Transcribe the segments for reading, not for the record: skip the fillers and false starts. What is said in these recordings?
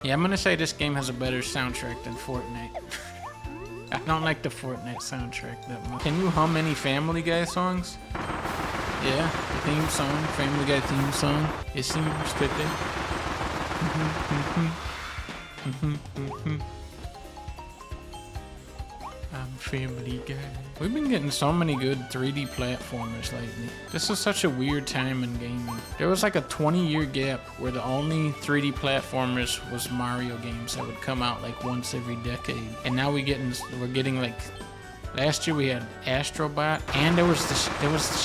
Yeah, I'm gonna say this game has a better soundtrack than Fortnite. I don't like the Fortnite soundtrack that much. Can you hum any Family Guy songs? Yeah, the theme song, Family Guy theme song. It seems that I'm Family Guy. We've been getting so many good 3D platformers lately. This is such a weird time in gaming. There was like a 20-year gap where the only 3D platformers was Mario games that would come out like once every decade. And now we're getting like, last year we had Astrobot, and there was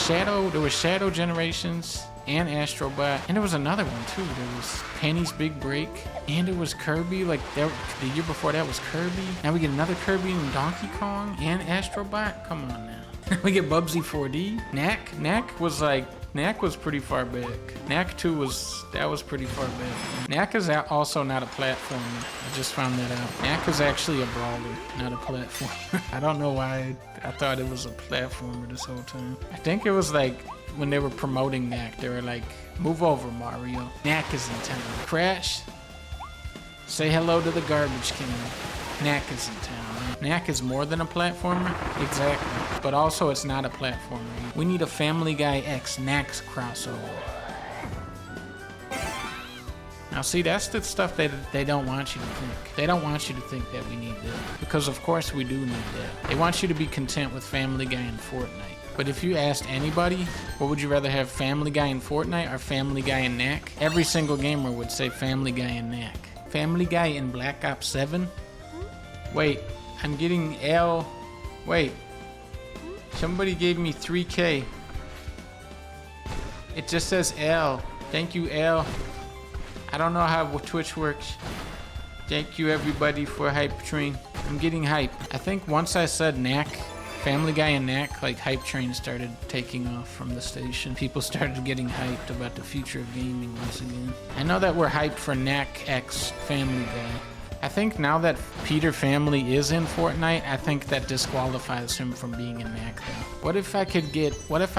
Shadow Generations and Astrobot, and there was another one too. There was Penny's Big Break, and it was Kirby. Like the year before that was Kirby. Now we get another Kirby and Donkey Kong and Astrobot. Come on now. We get Bubsy 4D. Knack was pretty far back. Knack 2 was pretty far back. Knack is also not a platformer. I just found that out. Knack is actually a brawler, not a platformer. I don't know why I thought it was a platformer this whole time. I think it was like when they were promoting Knack, they were like, "Move over, Mario. Knack is in town. Crash, say hello to the garbage can. Knack is in town." Knack is more than a platformer, exactly, but also it's not a platformer. We need a Family Guy X Knack's crossover. Now see, that's the stuff that they don't want you to think. They don't want you to think that we need that, because of course we do need that. They want you to be content with Family Guy and Fortnite. But if you asked anybody, what would you rather have, Family Guy and Fortnite or Family Guy and Knack? Every single gamer would say Family Guy and Knack. Family Guy in Black Ops 7? Wait, I'm getting L. Wait, somebody gave me 3K. It just says L. Thank you, L. I don't know how Twitch works. Thank you everybody for Hype Train. I'm getting hype. I think once I said Knack, Family Guy and Knack, like Hype Train started taking off from the station. People started getting hyped about the future of gaming once again. I know that we're hyped for Knack X Family Guy. I think now that Peter Family is in Fortnite, I think that disqualifies him from being in Knack though. What if I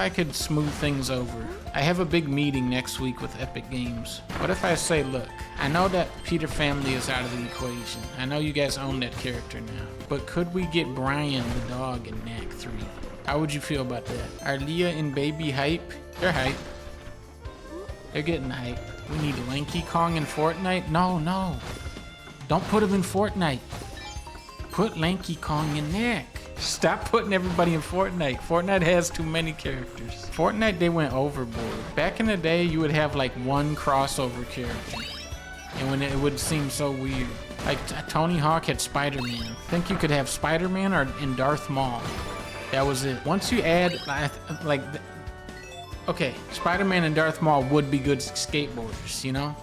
could smooth things over? I have a big meeting next week with Epic Games. What if I say, look, I know that Peter Family is out of the equation. I know you guys own that character now. But could we get Brian the dog in Knack 3? How would you feel about that? Are Leah and Baby hype? They're hype. They're getting hype. We need Lanky Kong in Fortnite? No. Don't put him in Fortnite. Put Lanky Kong in Knack. Stop putting everybody in Fortnite. Fortnite has too many characters. Fortnite, they went overboard. Back in the day, you would have like one crossover character. And when it would seem so weird. Like Tony Hawk had Spider-Man. I think you could have Spider-Man and Darth Maul. That was it. Once you add okay, Spider-Man and Darth Maul would be good skateboarders, you know?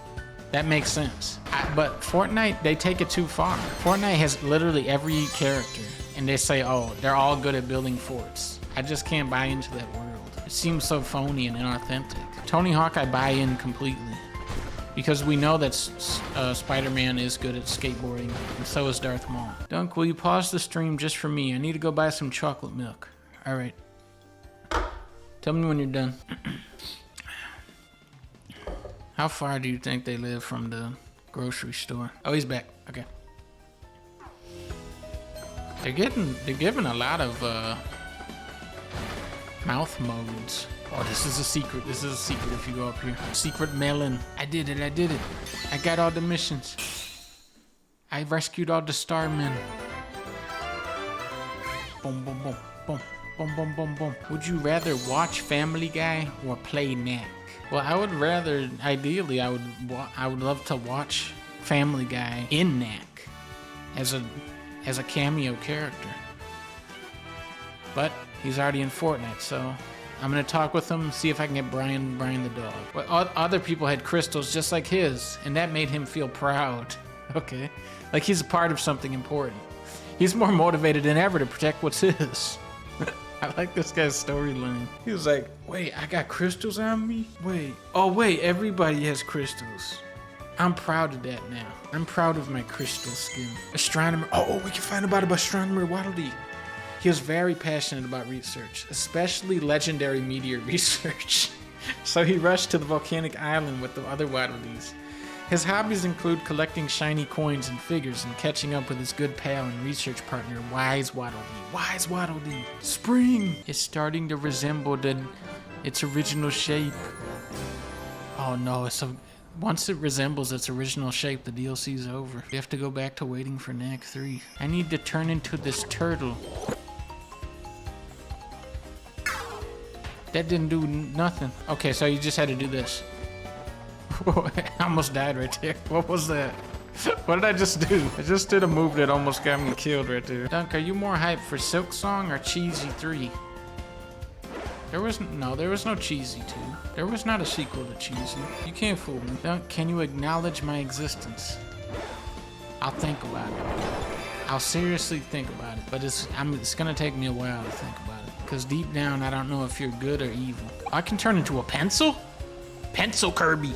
That makes sense. But Fortnite, they take it too far. Fortnite has literally every character, and they say, oh, they're all good at building forts. I just can't buy into that world. It seems so phony and inauthentic. Tony Hawk, I buy in completely. Because we know that Spider-Man is good at skateboarding, and so is Darth Maul. Dunk, will you pause the stream just for me? I need to go buy some chocolate milk. All right. Tell me when you're done. How far do you think they live from the grocery store? Oh, he's back. Okay. They're giving a lot of mouth modes. Oh, this is a secret. This is a secret if you go up here. Secret melon. I did it. I got all the missions. I rescued all the starmen. Boom, boom, boom, boom, boom, boom, boom, boom. Would you rather watch Family Guy or play Knack? Well, I would rather, ideally, I would love to watch Family Guy in Knack as a cameo character. But he's already in Fortnite, so I'm gonna talk with him, see if I can get Brian the dog. But other people had crystals just like his, and that made him feel proud. Okay, like he's a part of something important. He's more motivated than ever to protect what's his. I like this guy's storyline. He was like, wait, I got crystals on me? Wait, everybody has crystals. I'm proud of that now. I'm proud of my crystal skin. Astronomer, we can find about Astronomer Waddle-Dee. He was very passionate about research, especially legendary meteor research. So he rushed to the volcanic island with the other Waddle-Dees. His hobbies include collecting shiny coins and figures and catching up with his good pal and research partner, Wise Waddle Dee. Wise Waddle Dee. Spring is starting to resemble its original shape. Oh no, once it resembles its original shape, the DLC's over. We have to go back to waiting for Knack 3. I need to turn into this turtle. That didn't do nothing. Okay, so you just had to do this. I almost died right there. What was that? What did I just do? I just did a move that almost got me killed right there. Dunk, are you more hyped for Silk Song or Cheesy 3? There was no Cheesy 2. There was not a sequel to Cheesy. You can't fool me. Dunk, can you acknowledge my existence? I'll think about it. I'll seriously think about it. But it's gonna take me a while to think about it. Because deep down, I don't know if you're good or evil. I can turn into a pencil? Pencil Kirby.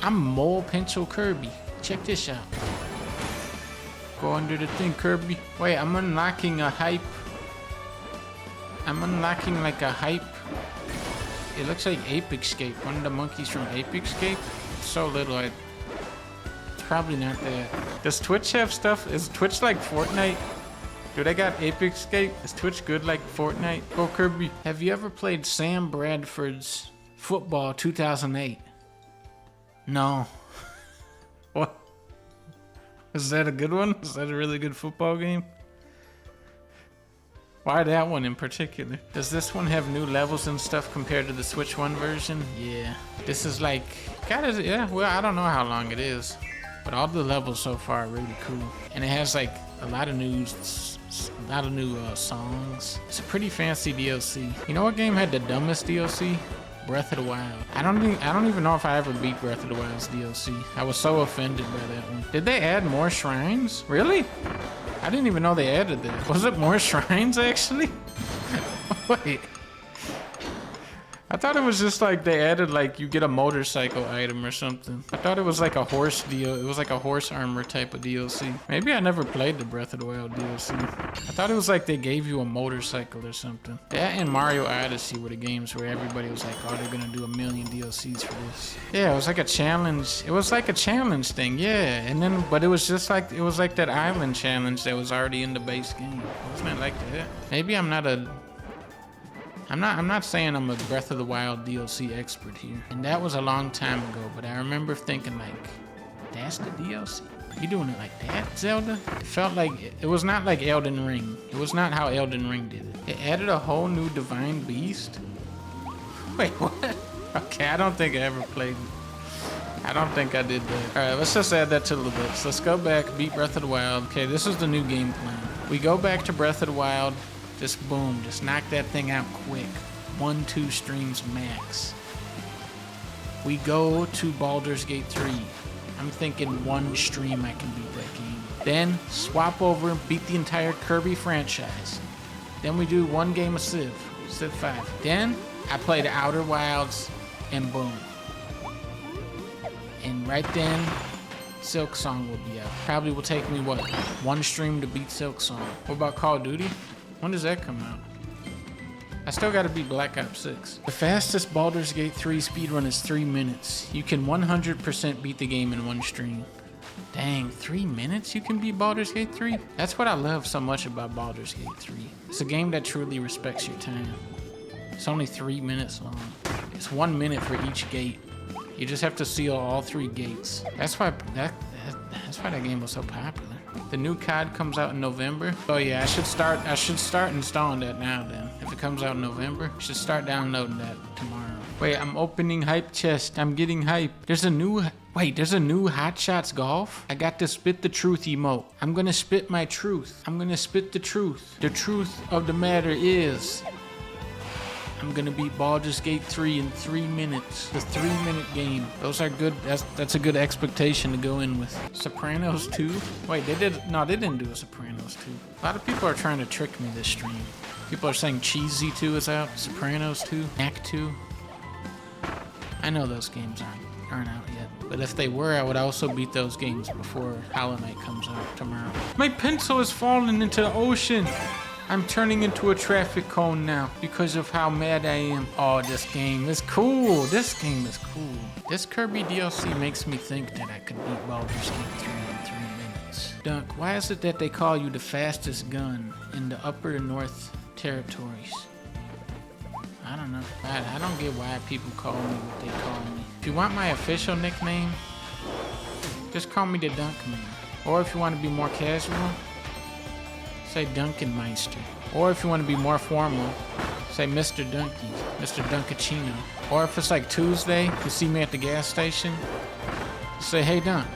I'm Mole Pencil Kirby. Check this out. Go under the thing, Kirby. Wait, I'm unlocking a hype. I'm unlocking like a hype. It looks like Ape Escape. One of the monkeys from Ape Escape. It's so little. It's probably not that. Does Twitch have stuff? Is Twitch like Fortnite? Do they got Ape Escape? Is Twitch good like Fortnite? Go Kirby. Have you ever played Sam Bradford's Football 2008? No. What? Is that a good one? Is that a really good football game? Why that one in particular? Does this one have new levels and stuff compared to the Switch 1 version? Yeah. This is like, yeah, well, I don't know how long it is, but all the levels so far are really cool. And it has like a lot of new songs. It's a pretty fancy DLC. You know what game had the dumbest DLC? Breath of the Wild. I don't even know if I ever beat Breath of the Wild's DLC. I was so offended by that one. Did they add more shrines? Really? I didn't even know they added that. Was it more shrines actually? Wait. I thought it was just like they added like you get a motorcycle item or something. I thought it was like a horse deal. It was like a horse armor type of DLC. Maybe I never played the Breath of the Wild DLC. I thought it was like they gave you a motorcycle or something. That and Mario Odyssey were the games where everybody was like, oh, they're gonna do 1 million DLCs for this. Yeah, it was like a challenge. It was like a challenge thing, yeah. And then, but it was just like, it was like that island challenge that was already in the base game. Wasn't it like that? Maybe I'm not saying I'm a Breath of the Wild DLC expert here. And that was a long time ago, but I remember thinking like, that's the DLC? You doing it like that, Zelda? It felt like, it was not like Elden Ring. It was not how Elden Ring did it. It added a whole new Divine Beast? Wait, what? Okay, I don't think I ever played it. I don't think I did that. All right, let's just add that to the list. Let's go back, beat Breath of the Wild. Okay, this is the new game plan. We go back to Breath of the Wild. Just boom, just knock that thing out quick. 1-2 streams max. We go to Baldur's Gate 3. I'm thinking 1 stream I can beat that game. Then swap over and beat the entire Kirby franchise. Then we do 1 game of Civ 5. Then I play the Outer Wilds and boom. And right then, Silk Song will be out. Probably will take me, what, 1 stream to beat Silk Song. What about Call of Duty? When does that come out? I still gotta beat Black Ops 6. The fastest Baldur's Gate 3 speedrun is 3 minutes. You can 100% beat the game in 1 stream. Dang, 3 minutes you can beat Baldur's Gate 3? That's what I love so much about Baldur's Gate 3. It's a game that truly respects your time. It's only 3 minutes long. It's 1 minute for each gate. You just have to seal all 3 gates. That's why that game was so popular. The new COD comes out in November. Oh yeah, I should start installing that now then. If it comes out in November, I should start downloading that tomorrow. Wait, I'm opening hype chest. I'm getting hype. There's a new Hot Shots Golf. I got the spit the truth emote. I'm gonna spit my truth. I'm gonna spit the truth. The truth of the matter is, I'm gonna beat Baldur's Gate 3 in 3 minutes. The 3-minute game. Those are good. That's a good expectation to go in with. Sopranos 2? Wait, they didn't do a Sopranos 2. A lot of people are trying to trick me this stream. People are saying Cheesy 2 is out, Sopranos 2, Knack 2. I know those games aren't out yet. But if they were, I would also beat those games before Hollow Knight comes out tomorrow. My pencil is falling into the ocean. I'm turning into a traffic cone now because of how mad I am. Oh, this game is cool. This game is cool. This Kirby DLC makes me think that I could beat Baldur's Gate 3 in 3 minutes. Dunk, why is it that they call you the fastest gun in the upper north territories? I don't know. I don't get why people call me what they call me. If you want my official nickname, just call me the Dunk Man. Or if you want to be more casual, say Dunkenmeister. Or if you want to be more formal, say Mr. Dunkey, Mr. Dunkachino. Or if it's like Tuesday, you see me at the gas station, say, hey Dunk,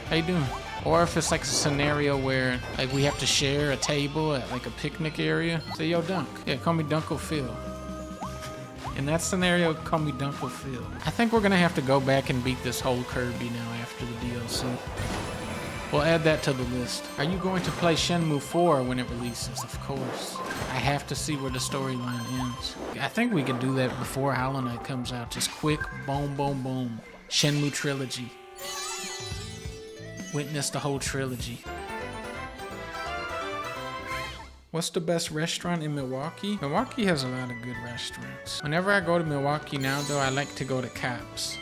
how you doing? Or if it's like a scenario where like we have to share a table at like a picnic area, say, yo Dunk. Yeah, call me Dunkle Phil. In that scenario, call me Dunkle Phil. I think we're gonna have to go back and beat this whole Kirby now after the DLC. We'll add that to the list. Are you going to play Shenmue 4 when it releases? Of course. I have to see where the storyline ends. I think we can do that before Hollow Knight comes out. Just quick, boom, boom, boom. Shenmue trilogy. Witness the whole trilogy. What's the best restaurant in Milwaukee? Milwaukee has a lot of good restaurants. Whenever I go to Milwaukee now, though, I like to go to Cops.